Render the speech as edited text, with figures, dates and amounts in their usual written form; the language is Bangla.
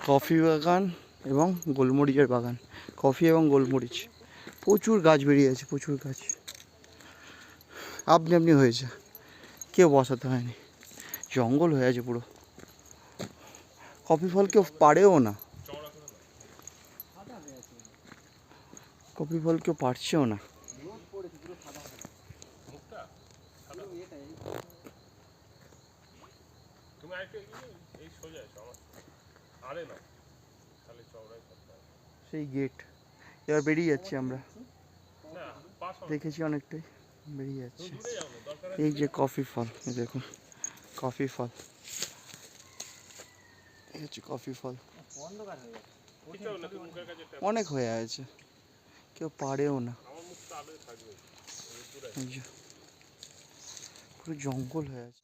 কফি বাগান এবং গোলমরিচের বাগান। কফি এবং গোলমরিচ, প্রচুর গাছ বেরিয়েছে, প্রচুর গাছ আপনি আপনি হয়েছে, কেউ বসাতে হয়নি, জঙ্গল হয়ে আছে পুরো। কফি ফল কেউ পারেও না, কফি ফল কেউ পারছেও না। সেই গেট, এবার বেরিয়ে যাচ্ছি আমরা, দেখেছি অনেকটাই, বেরিয়ে যাচ্ছে। এই যে কফি ফল, এই দেখুন কফি ফল, এই হচ্ছে কফি ফল, অনেক হয়ে আছে, কেউ পারেও না। এই যে পুরো জঙ্গল হয়ে আছে।